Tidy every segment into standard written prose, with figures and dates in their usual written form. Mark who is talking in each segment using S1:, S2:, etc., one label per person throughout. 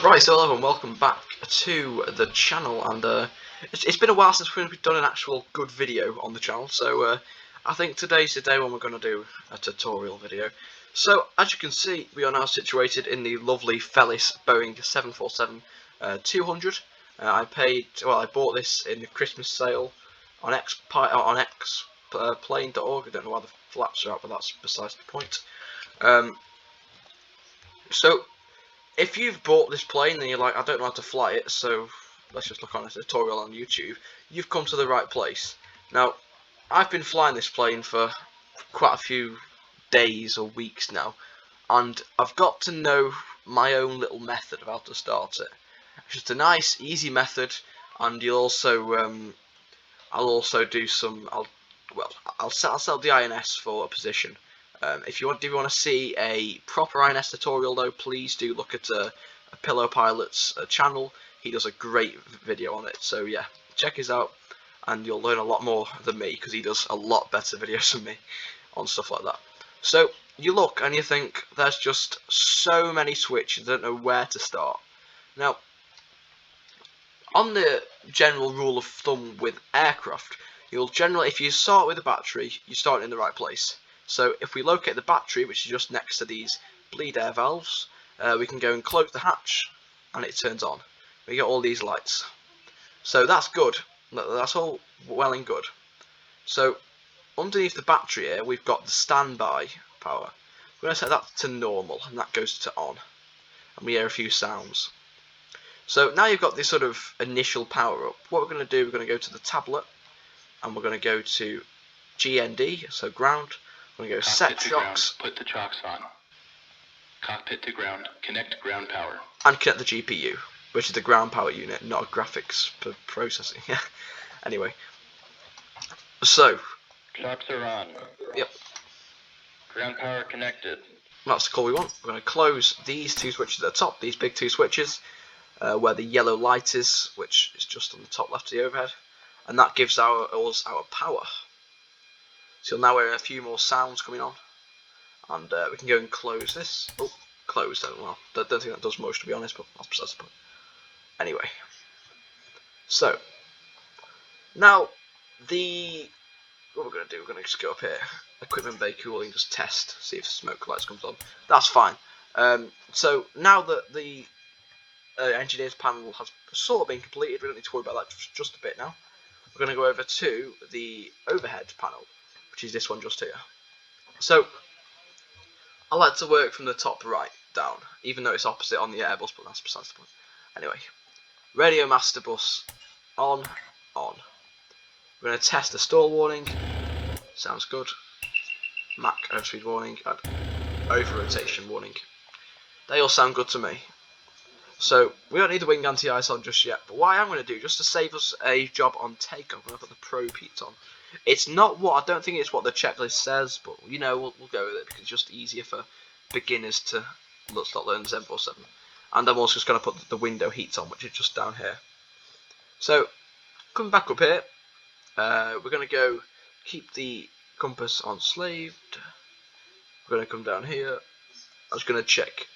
S1: Right, so hello and welcome back to the channel, and it's been a while since we've done an actual good video on the channel, so I think today's the day when we're going to do a tutorial video. So, as you can see, we are now situated in the lovely Felis Boeing 747-200. I bought this in the Christmas sale on Xplane.org. I don't know why the flaps are out, but that's besides the point. So, if you've bought this plane and you're like, I don't know how to fly it, so let's just look on a tutorial on YouTube, you've come to the right place. Now, I've been flying this plane for quite a few days or weeks now, and I've got to know my own little method of how to start it. It's just a nice, easy method, and you'll also, I'll also do some, I'll sell the INS for a position. If you want to see a proper INS tutorial, though, please do look at a Pillow Pilot's channel. He does a great video on it. So yeah, check his out, and you'll learn a lot more than me, because he does a lot better videos than me on stuff like that. So you look and you think there's just so many switches, I don't know where to start. Now, on the general rule of thumb with aircraft, you'll generally, if you start with a battery, you start in the right place. So if we locate the battery, which is just next to these bleed air valves, we can go and close the hatch, and it turns on. We get all these lights. So that's good. That's all well and good. So underneath the battery here, we've got the standby power. We're going to set that to normal, and that goes to on. And we hear a few sounds. So now you've got this sort of initial power up. What we're going to do, we're going to go to the tablet, and we're going to go to GND, so ground. We're going to go set shocks.
S2: Put the chocks on. Cockpit to ground. Connect ground power.
S1: And connect the GPU, which is the ground power unit, not a graphics processing. Anyway. So.
S2: Chocks are on.
S1: Yep.
S2: Ground power connected.
S1: That's the call we want. We're going to close these two switches at the top, these big two switches, where the yellow light is, which is just on the top left of the overhead. And that gives us our power. So you'll now hear a few more sounds coming on, and we can go and close this. Oh, closed. Well, don't think that does much, to be honest, but that's besides the point. Anyway, so now what we're going to do, we're going to just go up here, equipment bay cooling, just test, see if smoke lights comes on. That's fine. So now that the engineer's panel has sort of been completed, we don't need to worry about that just a bit now. We're going to go over to the overhead panel, which is this one just here. So I like to work from the top right down, even though it's opposite on the Airbus, but that's besides the point. Anyway, radio master bus on. We're going to test the stall warning. Sounds good. Mach airspeed warning and over rotation warning. They all sound good to me. So we don't need the wing anti-ice on just yet, but what I am going to do, just to save us a job on takeoff, I'm going to put the probe heat on. It's not what, I don't think it's what the checklist says, but you know, we'll go with it because it's just easier for beginners to start learning 747. And I'm also just going to put the window heat on, which is just down here. So, coming back up here, we're going to go keep the compass on slaved. We're going to come down here. I'm just going to check.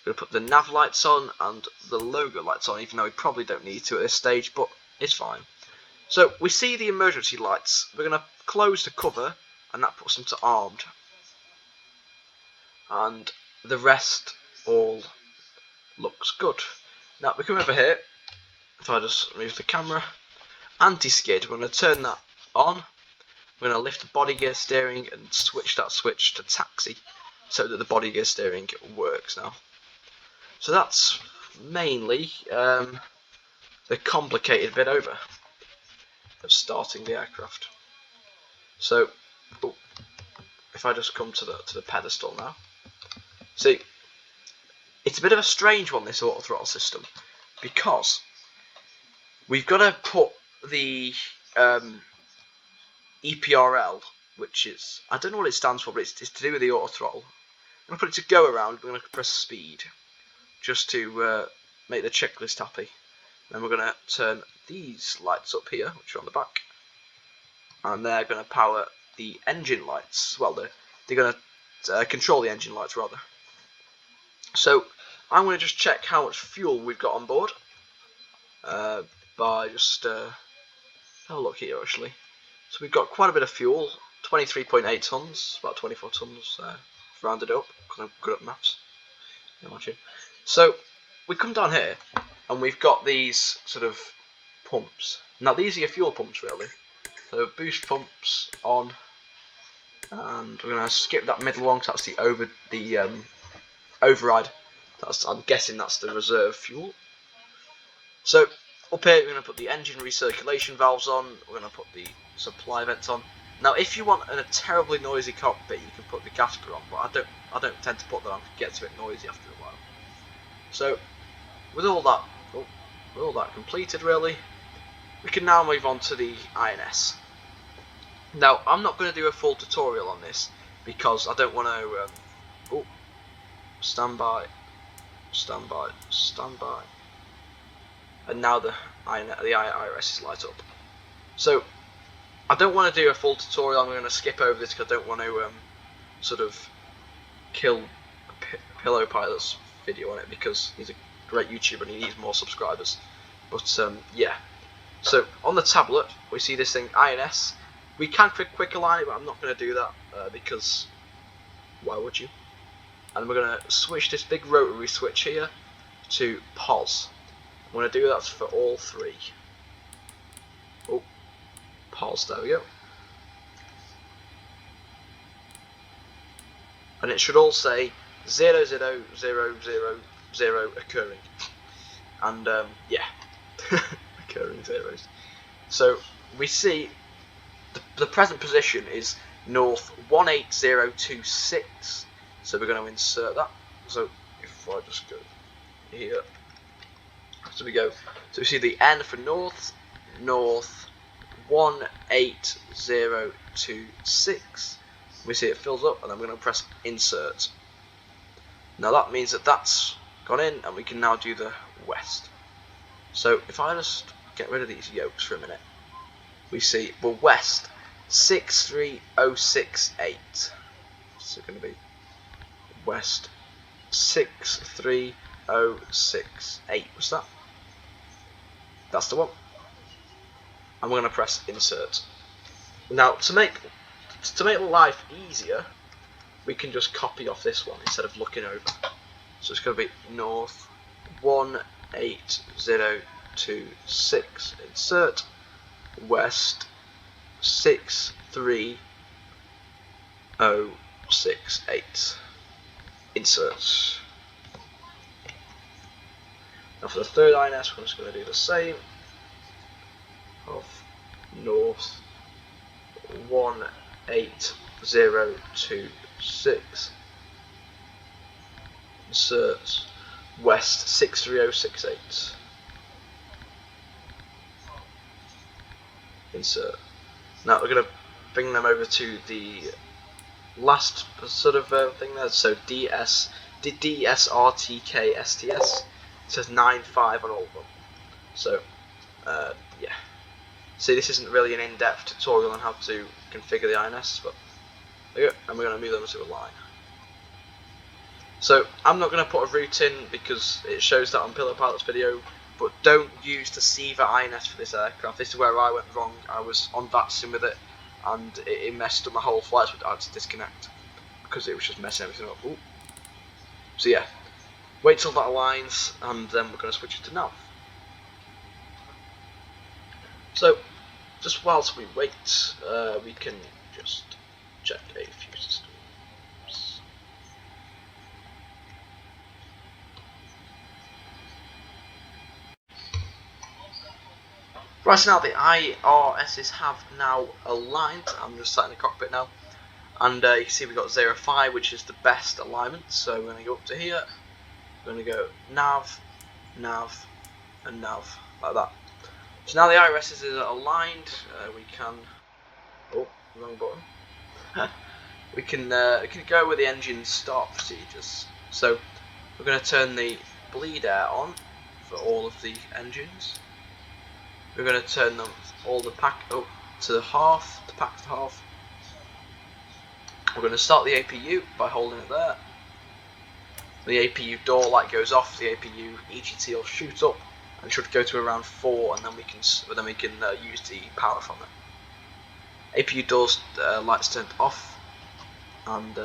S1: I'm going to put the nav lights on and the logo lights on, even though we probably don't need to at this stage, but it's fine. So we see the emergency lights. We're going to close the cover, and that puts them to armed. And the rest all looks good. Now we come over here. If I just move the camera, anti-skid. We're going to turn that on. We're going to lift the body gear steering and switch that switch to taxi, so that the body gear steering works now. So that's mainly the complicated bit over of starting the aircraft. So if I just come to the pedestal now, see, it's a bit of a strange one, this auto throttle system, because we've got to put the EPRL, which is, I don't know what it stands for, but it's to do with the auto throttle. I'm going to put it to go around. We're going to press speed just to make the checklist happy. Then we're going to turn these lights up here, which are on the back, and they're going to power the engine lights. Well, they're going to control the engine lights rather. So I'm going to just check how much fuel we've got on board by just have a look here actually. So we've got quite a bit of fuel, 23.8 tons, about 24 tons rounded up because I'm good at maths. Imagine. So we come down here and we've got these sort of pumps. Now these are your fuel pumps really. So boost pumps on, and we're going to skip that middle one because that's the override. I'm guessing that's the reserve fuel. So up here we're going to put the engine recirculation valves on. We're going to put the supply vents on. Now if you want a terribly noisy cockpit, you can put the gasper on, but I don't tend to put that on. It gets a bit noisy after a while. So with all that completed really, we can now move on to the INS. Now I'm not going to do a full tutorial on this because I don't want to stand by, and now the IRS is light up. So I don't want to do a full tutorial. I'm going to skip over this because I don't want to sort of kill Pillow Pilot's video on it because he's a great YouTuber and he needs more subscribers. But yeah, so on the tablet we see this thing INS. We can quick align it, but I'm not going to do that because why would you? And we're going to switch this big rotary switch here to pause. I'm going to do that for all three. Oh, pause, there we go. And it should all say 00000 occurring. And yeah, occurring zeros. So we see the present position is north 18026. So we're going to insert that. So if I just go here, so we go. So we see the N for north 18026. We see it fills up, and I'm going to press insert. Now that means that that's gone in, and we can now do the west. So if I just get rid of these yokes for a minute, we see we're west 63068. So it's going to be west 63068. What's that? That's the one. And we're going to press insert. Now to make life easier, we can just copy off this one instead of looking over. So it's going to be north 18026, insert, west 63068, insert. Now for the third INS, we're just going to do the same, of north 18026, insert, west 63068, insert. Now we're going to bring them over to the last sort of thing there. So DSRTKSTS. It says 9.5 on all of them. So yeah. See, this isn't really an in-depth tutorial on how to configure the INS, but there you go. And we're going to move them to a line. So I'm not going to put a route in because it shows that on Pillow Pilot's video. But don't use the SIVA INS for this aircraft. This is where I went wrong. I was on VATSIM with it, and it messed up my whole flight, so I had to disconnect because it was just messing everything up. Ooh. So yeah, wait till that aligns, and then we're going to switch it to nav. So just whilst we wait, we can just check a few systems. Right, so now the IRSs have now aligned. I'm just sat in the cockpit now, and you can see we've got 05, which is the best alignment. So we're going to go up to here, we're going to go nav, nav, and nav, like that. So now the IRSs are aligned. We can, oh, wrong button. we can go with the engine start procedures. So we're going to turn the bleed air on for all of the engines. We're going to turn them all the pack up to the half, the pack to half. We're going to start the APU by holding it there. The APU door light goes off. The APU EGT will shoot up and should go to around 4, and then we can use the power from it. APU doors lights turned off, and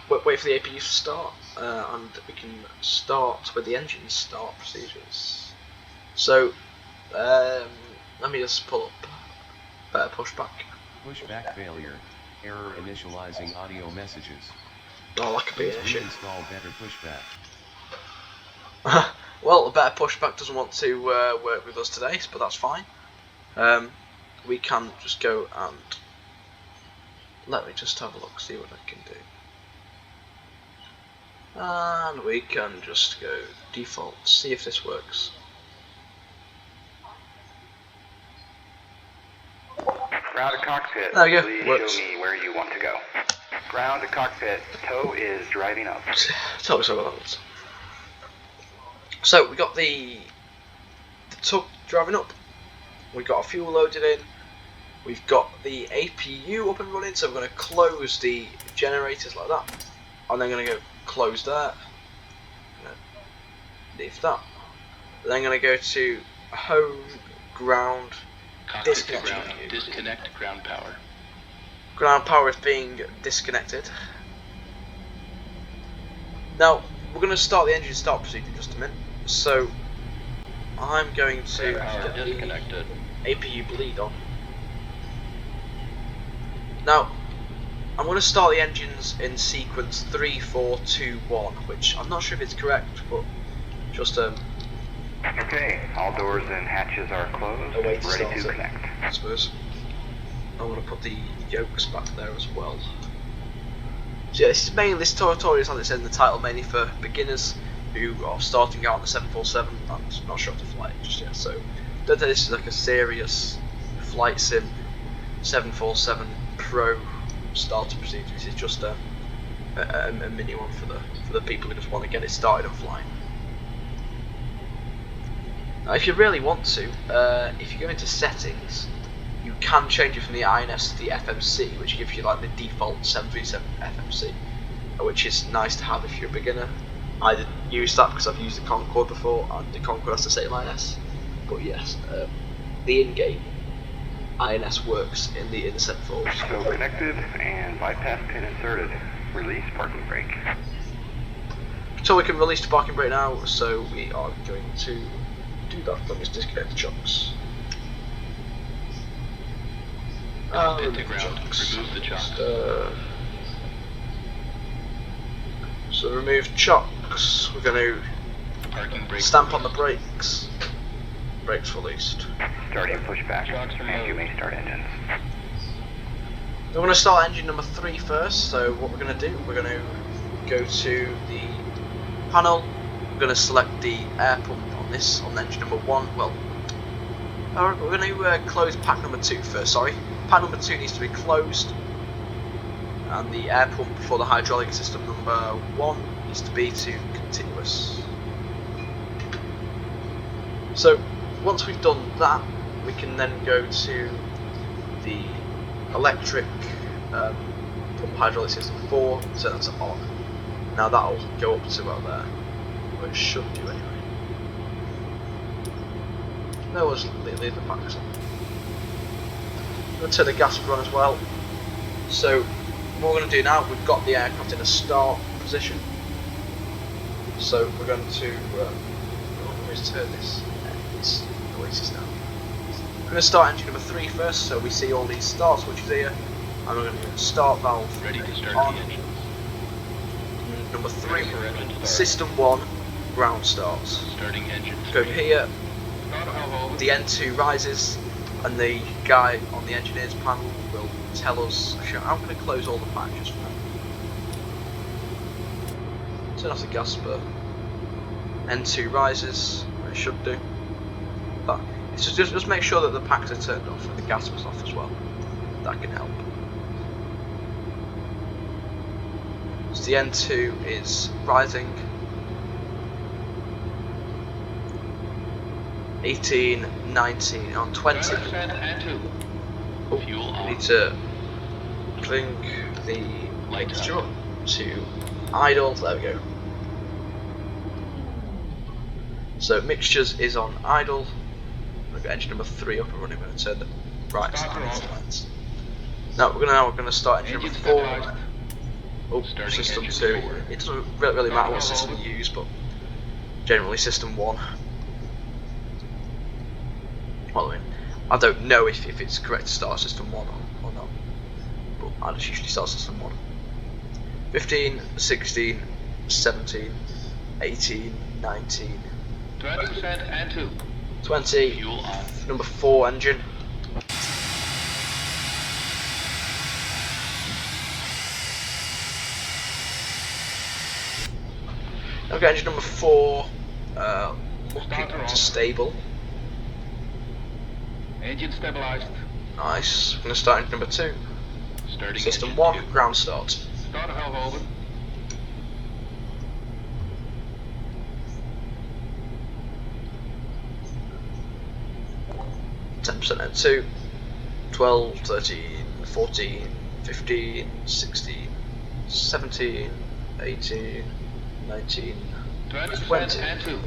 S1: wait for the APU to start, and we can start with the engine start procedures. So let me just pull up better pushback.
S3: Pushback failure. Error initializing audio messages.
S1: Oh, that could be an issue.
S3: Install better pushback.
S1: Well, better pushback doesn't want to work with us today, but that's fine. We can just go and let me just have a look, see what I can do. And we can just go default, see if this works.
S4: Ground to cockpit.
S1: There we go.
S4: Please
S1: Works.
S4: show me where you want to go. Ground to cockpit. TO is driving up.
S1: Tell me so about that. So we got the tug driving up. We've got our fuel loaded in. We've got the APU up and running. So we're going to close the generators like that. And then going to go close that. Leave that. Then I'm going to go to home, ground,
S2: Disconnect ground power.
S1: Ground power is being disconnected. Now we're going to start the engine start procedure in just a minute. So I'm going to get the APU bleed on. Now I'm going to start the engines in sequence 3, 4, 2, 1, which I'm not sure if it's correct, but just
S4: Okay, all doors and hatches are closed.
S1: a way to
S4: Ready
S1: start
S4: to
S1: it,
S4: connect.
S1: I suppose. I'm going to put the yokes back there as well. So yeah, this tutorial is, as it says in the title, mainly for beginners who are starting out on the 747 and not sure how to fly it just yet. So don't think this is like a serious flight sim 747 Pro starter procedure. This is just a mini one for the people who just want to get it started and flying. Now, if you really want to, if you go into settings, you can change it from the INS to the FMC, which gives you like the default 737 FMC, which is nice to have if you're a beginner. I didn't use that because I've used the Concorde before, and the Concorde has the same INS. But yes, the in-game INS works in the 747.
S4: So connected and bypass pin inserted. Release parking brake.
S1: So we can release the parking brake now, so we are going to do that. Let me just disconnect the chocks.
S2: Hit the ground. Remove the chocks.
S1: So remove chocks. We're going
S2: Parking
S1: to
S2: brake.
S1: stamp on the brakes. Brakes released.
S4: Starting pushback.
S2: Chocks
S4: And
S2: removed.
S4: you may start engines.
S1: We're going to start engine number 3 first. So what we're going to do, we're going to go to the panel. We're going to select the air pump on engine number 1. Well, we're going to close pack number 2 first. Sorry, pack number 2 needs to be closed, and the air pump for the hydraulic system number 1 needs to be to continuous. So once we've done that, we can then go to the electric pump hydraulic system 4, so that's on. Now that'll go up to about there, or it should do anyway. No, we'll just leave the packs on. I'm going to turn the gas on as well. So what we're going to do now, we've got the aircraft in a start position. So we're going to let's turn this Oasis now. We're going to start engine number 3 first, so we see all these start switches here, and we're going to do start valve
S2: Ready to start
S1: on.
S2: the engine.
S1: Number 3,
S2: Ready for engine start.
S1: system 1, ground starts.
S2: Starting engine.
S1: Go here,
S2: Start valve.
S1: the N2 rises, and the guy on the engineers panel will tell us. Actually, I'm going to close all the packs just for now. Turn off the gas spur. N2 rises, it should do. But it's just make sure that the packs are turned off and the gas was off as well. That can help. So the N2 is rising. 18, 19, on 20.
S2: And
S1: Oh,
S2: fuel
S1: we
S2: on.
S1: need to bring the
S2: Lights
S1: mixture up to idle. There we go. So mixtures is on idle. We've got engine number 3 up and running. We're going to turn the right lights. Now we're going to start engine number 4. Oh, system 2. It doesn't really matter what system you use, but generally system 1. Well, I mean, I don't know if it's correct to start system 1 or not, but I just usually start system 1. 15, 16, 17, 18, 19,
S2: 20% and 2.
S1: 20,
S2: Fuel on.
S1: number 4 engine. Okay, engine number 4, looking to stable.
S2: Engine stabilized.
S1: Nice. I'm going to start engine number 2.
S2: Starting
S1: System
S2: engine
S1: 1,
S2: 2.
S1: ground start.
S2: Start valve open.
S1: 10% at 2, 12, 13, 14, 15, 16, 17, 18, 19,
S2: 20%
S1: 20.
S2: and 2.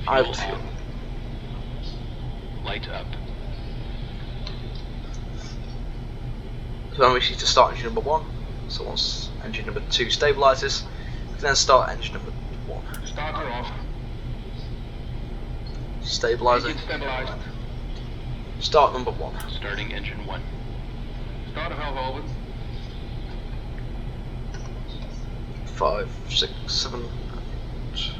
S1: Idle fuel.
S2: Light up.
S1: So now we need to start engine number 1. So once engine number 2 stabilizes, we can then start engine number 1.
S2: Starter off.
S1: Stabilizing.
S2: Engine stabilized.
S1: Start number 1.
S2: Starting engine 1. Starter valve open.
S1: 5, 6, 7, 8.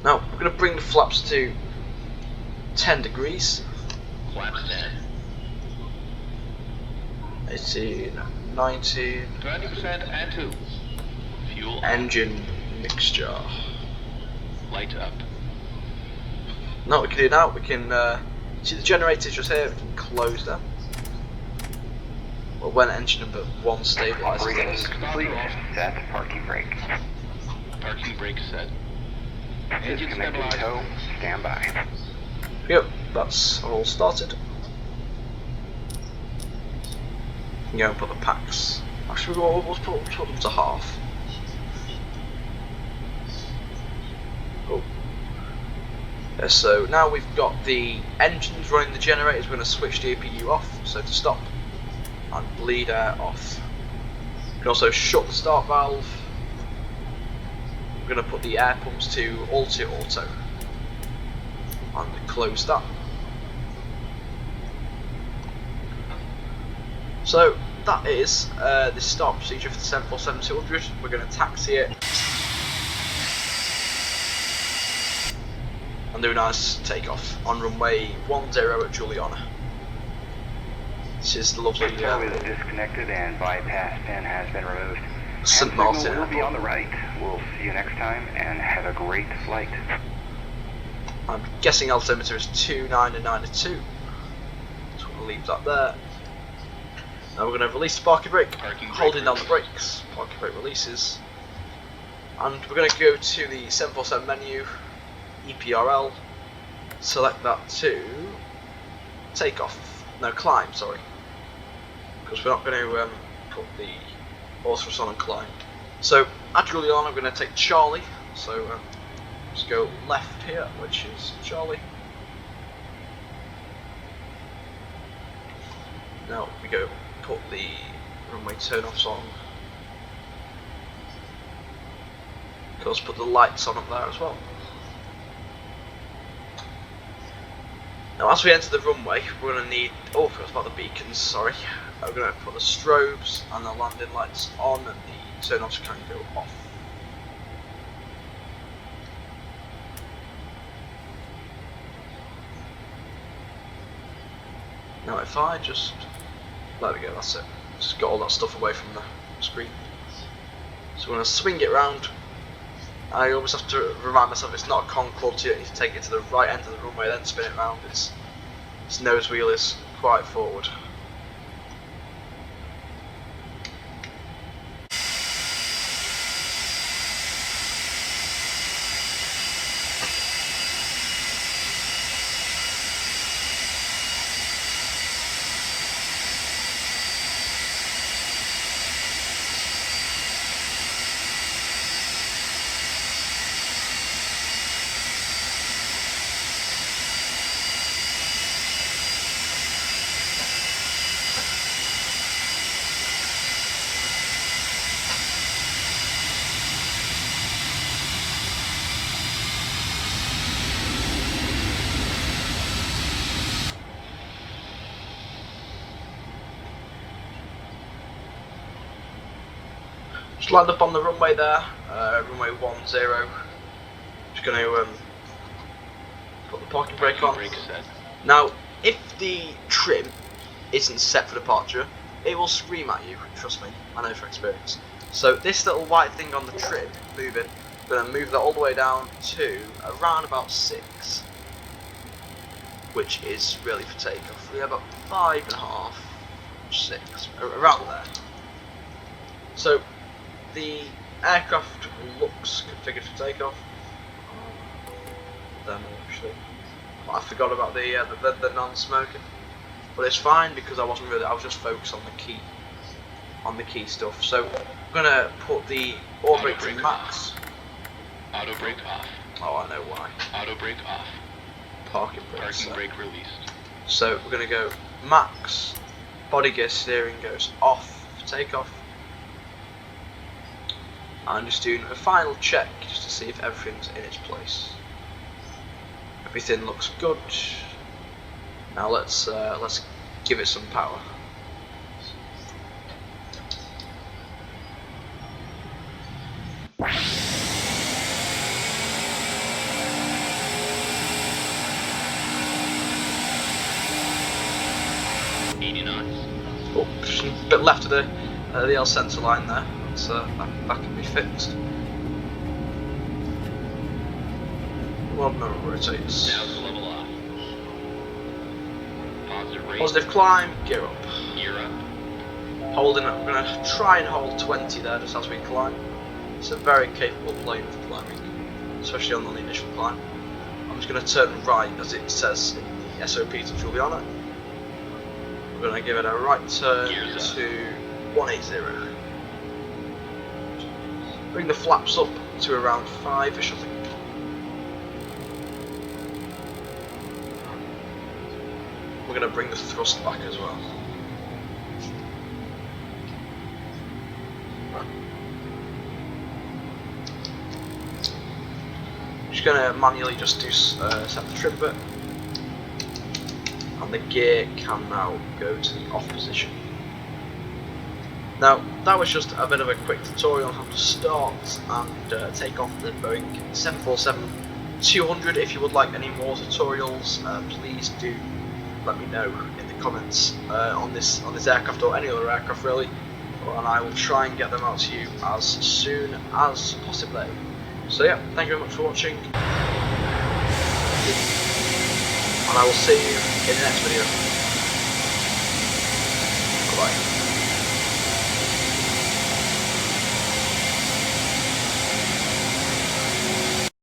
S1: Now we're going to bring the flaps to 10 degrees.
S2: Flaps 10.
S1: 18, 19.
S2: 20% and 2. Fuel on.
S1: Engine mixture.
S2: Light up.
S1: Now what we can do now, we can see the generators just here, we can close them. Well, when engine number 1 stabilizes.
S4: Operations complete. Set parking brake.
S2: Parking brake set. Engine
S4: Disconnecting
S2: stabilized.
S4: tow. Stand by.
S1: Yep, that's all started. You can go and put the packs. Actually, we'll put them to half. Oh. Yeah, so now we've got the engines running the generators, we're going to switch the APU off, so to stop, and bleed air off. We can also shut the start valve. We're going to put the air pumps to auto, and close that. So that is the start procedure for the 747-200. We're going to taxi it and do a nice takeoff on runway 10 at Juliana. This is the lovely
S4: Tow is disconnected and bypass pin has been removed.
S1: St.
S4: Hand
S1: Martin
S4: signal will be on
S1: Airport.
S4: the right. We'll see you next time and have a great flight.
S1: I'm guessing altimeter is 2992. So we'll leave that there. Now we're going to release the parking brake,
S2: Parking brake
S1: holding down the
S2: release.
S1: brakes. Parking brake releases. And we're going to go to the 747 menu, EPRL, select that to takeoff. No, climb, sorry. Because we're not going to put the autothrust on and climb. So at Juliana, we're going to take Charlie. So let's go left here, which is Charlie. Now we go put the runway turn-offs on. Of course, put the lights on up there as well. Now as we enter the runway, we're going to need, oh I forgot about the beacons, sorry. We're going to put the strobes and the landing lights on, and the turn-offs can go off. Now if I just, there we go, that's it. Just got all that stuff away from the screen. So we're going to swing it round. I always have to remind myself it's not a Concorde, so you don't need to take it to the right end of the runway then spin it round. Its nose wheel is quite forward. Just land up on the runway there, runway 10. Just going to put the parking brake on.
S2: Brake set.
S1: Now, if the trim isn't set for departure, it will scream at you, trust me, I know from experience. So this little white thing on the trim, moving, I'm going to move that all the way down to around about 6, which is really for takeoff. We have about 5.5, 6, around there. So the aircraft looks configured for takeoff. Demo actually. I forgot about the non-smoking, but it's fine because I was just focused on the key stuff. So I'm gonna put the auto brake to max.
S2: Auto brake off.
S1: Oh, I know why.
S2: Auto brake off.
S1: Parking brake.
S2: Parking brake released.
S1: So we're gonna go max. Body gear steering goes off for takeoff. I'm just doing a final check just to see if everything's in its place. Everything looks good. Now let's give it some power. Oh, just a bit left of the L sensor line there. That can be fixed. Well, no, rotates.
S2: Now to level off. Positive rate.
S1: Positive climb, gear up.
S2: Gear up.
S1: Holding it, we're going to try and hold 20 there just as we climb. It's a very capable plane for climbing, especially on the initial climb. I'm just going to turn right as it says in the SOPs which will be on it. We're going to give it a right turn to 180. Bring the flaps up to around 5ish, I think. We're going to bring the thrust back as well. Just going to manually just do set the trim bit, and the gear can now go to the off position. Now that was just a bit of a quick tutorial on how to start and take off the Boeing 747-200. If you would like any more tutorials, please do let me know in the comments on this aircraft or any other aircraft really, and I will try and get them out to you as soon as possible. So yeah, thank you very much for watching, and I will see you in the next video.